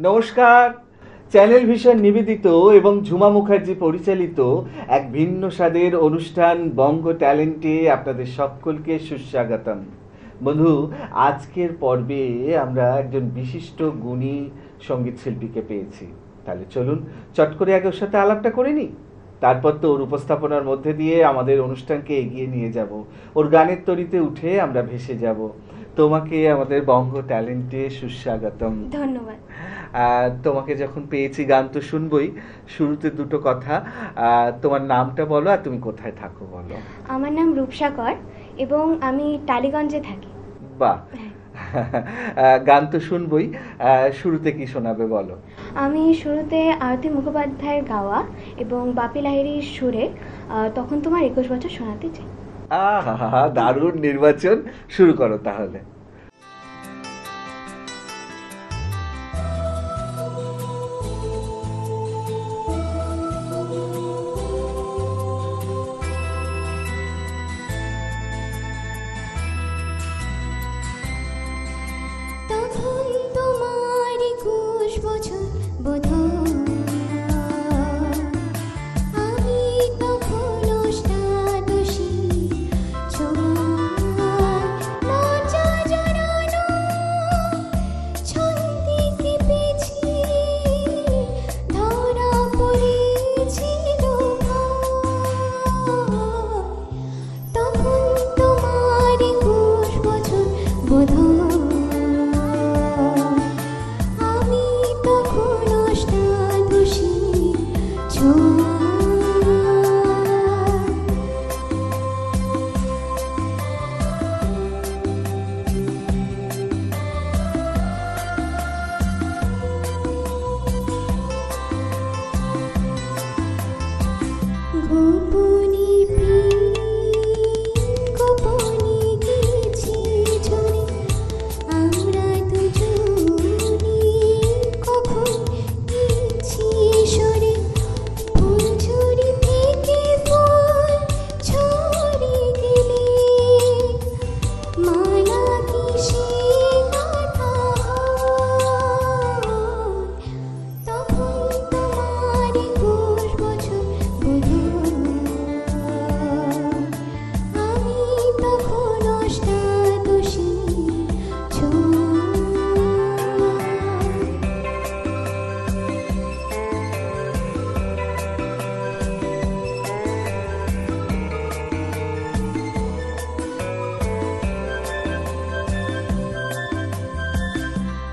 নমস্কার। Channel vision নিবেদিত এবং ঝুমা মুখার্জি পরিচালিত এক ভিন্ন স্বাদের অনুষ্ঠান বঙ্গ ট্যালেন্টে আপনাদের সকলকে সুস্বাগতম। বন্ধু, আজকের পর্বে আমরা একজন বিশিষ্ট গুণী সঙ্গীত শিল্পীকে পেয়েছি। তাহলে চলুন চট করে আগে ওর সাথে আলাপটা করে নিই, তারপর তো ওর উপস্থাপনার মধ্যে দিয়ে আমাদের অনুষ্ঠানকে এগিয়ে নিয়ে যাব। ওর গানের তরিতে উঠে আমরা ভেসে যাব। তোমাকে আমাদের বঙ্গ ট্যালেন্টে সুস্বাগতম। ধন্যবাদ। তোমাকে যখন পেয়েছি গান তো শুনবই। শুরুতে দুটো কথা, তোমার নামটা বলো আর তুমি কোথায় থাকো বলো। আমার নাম রূপসা কর এবং আমি টালিগঞ্জে থাকি। বাহ, গান তো শুনবই। শুরুতে কি শোনাবে বলো। আমি শুরুতে আরতি মুখোপাধ্যায়ের গাওয়া এবং বাপি লাহিড়ির সুরে তখন তোমার 21 বছর শোনাতে চাই। আহা, দারুণ নির্বাচন। শুরু করো তাহলে। তখন তোমার 21 বছর বোধহয়, আমি তখন অষ্টাদশী, ছোঁয়ার লজ্জা জড়ানো ছন্দে কেঁপেছি, ধরা পড়েছিল ভয়। তখন তোমার 21 বছর বোধহয়, আমি তখন অষ্টাদশী, ছোঁয়া। গোপনে প্রেম, গোপনে গেছি ঝরে, আমরা দুজনে কখন গেছি সরে। ফুলঝুরি থেকে ফুল ঝরে গেলে, মালা কিসে গাঁথা হয়। তখন তোমার 21 বছর বোধহয়, আমি তখন অষ্টাদশী, ছোঁয়া।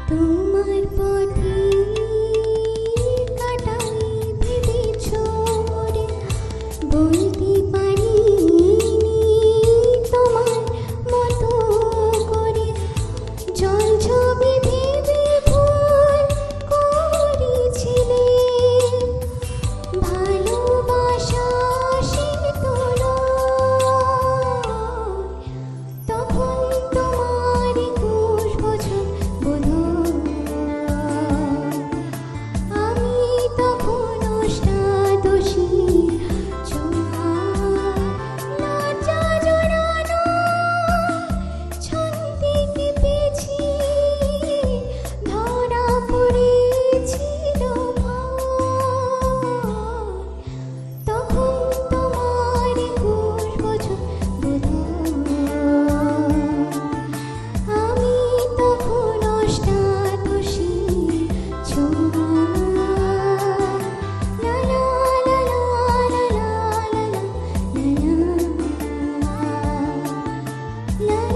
তোমার পথে কাটাই ভেবেছ মোরে, বলতে পারিনি তোমার মতো করে। জল ছবি ভেবে ভুল করেছিলে, ভালোবাসা সে তো নয়। তখন তোমার 21 বছর বোধহয়, আমি তখন অষ্টাদশী, ছোঁয়া। লজ্জা জড়ানো ছন্দে কেঁপেছি, ধরা পড়েছিল ভয়। তখন তোমার 21 বছর বোধহয়, আমি তখন অষ্টাদশী, ছোঁয়া। লা লা লা লা লা লা লা লা লা লা লা লা লা।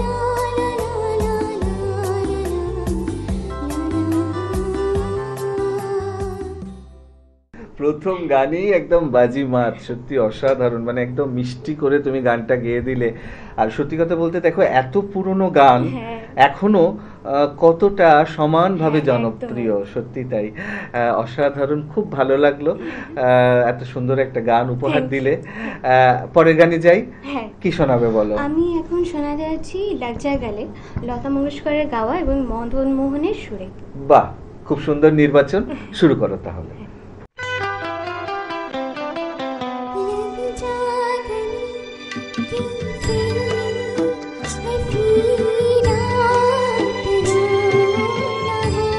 প্রথম গানেই একদম বাজিমাত, সত্যি অসাধারণ। মানে একদম মিষ্টি করে তুমি গানটা গেয়ে দিলে। আর সত্যি কথা বলতে দেখো, এত পুরনো গান হ্যাঁ। এখনো কতটা সমানভাবে হ্যাঁ, জনপ্রিয়। সত্যি তাই। অসাধারণ, খুব ভালো লাগলো। এত সুন্দর একটা গান উপহার Thank you. দিলে। পরের গানে যাই। হ্যাঁ, কি শোনাবে বলো। আমি এখন শোনা যাচ্ছি লাজ্জা গালে, লতা মঙ্গেশকরের গাওয়া এবং মদন মোহনের সুরে। বাহ, খুব সুন্দর নির্বাচন। শুরু করো তাহলে। लग जागने की फिर रात रोना है।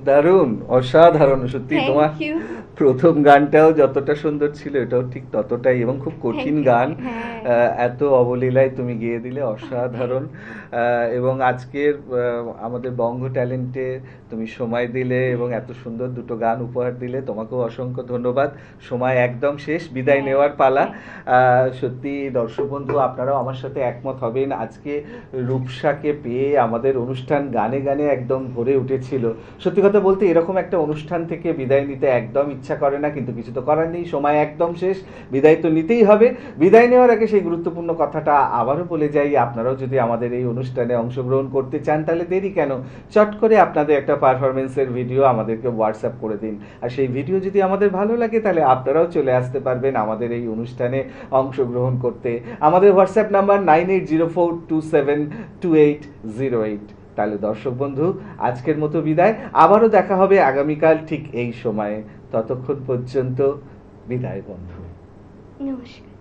দারুণ, অসাধারণ সত্যি। থ্যাংক তোমার ইউ। প্রথম গানটাও যতটা সুন্দর ছিল এটাও ঠিক ততটাই, এবং খুব কঠিন Thank you. গান। হ্যাঁ। এত অবলীলায় তুমি গেয়ে দিলে, অসাধারণ। এবং আজকের আমাদের বঙ্গ ট্যালেন্টে তুমি সময় দিলে এবং এত সুন্দর দুটো গান উপহার দিলে, তোমাকেও অসংখ্য ধন্যবাদ। সময় একদম শেষ, বিদায় হ্যাঁ, নেওয়ার পালা। হ্যাঁ। সত্যি দর্শক বন্ধু আপনারাও আমার সাথে একমত হবেন, আজকে রূপসাকে পেয়ে আমাদের অনুষ্ঠান গানে গানে একদম ভরে উঠেছিল। সত্যি কথা বলতে এরকম একটা অনুষ্ঠান থেকে বিদায় নিতে একদম ইচ্ছা করে না, কিন্তু কিছু তো করার নেই, সময় একদম শেষ, বিদায় তো নিতেই হবে। বিদায় নেওয়ার আগে সেই গুরুত্বপূর্ণ কথাটা আবারও বলে যাই, আপনারাও যদি আমাদের এই অনুষ্ঠানে অংশগ্রহণ করতে চান তাহলে দেরি কেন, চট করে আপনাদের একটা পারফরমেন্সের ভিডিও আমাদেরকে হোয়াটসঅ্যাপ করে দিন। আর সেই ভিডিও যদি আমাদের ভালো লাগে তাহলে আপনারাও চলে আসতে পারবেন আমাদের এই অনুষ্ঠানে অংশগ্রহণ করতে। আমাদের হোয়াটসঅ্যাপ নাম্বার 9804272808। তাহলে দর্শক বন্ধু আজকের মতো বিদায়, আবারও দেখা হবে আগামীকাল ঠিক এই সময়ে। ততক্ষণ পর্যন্ত বিদায় বন্ধু। নমস্কার।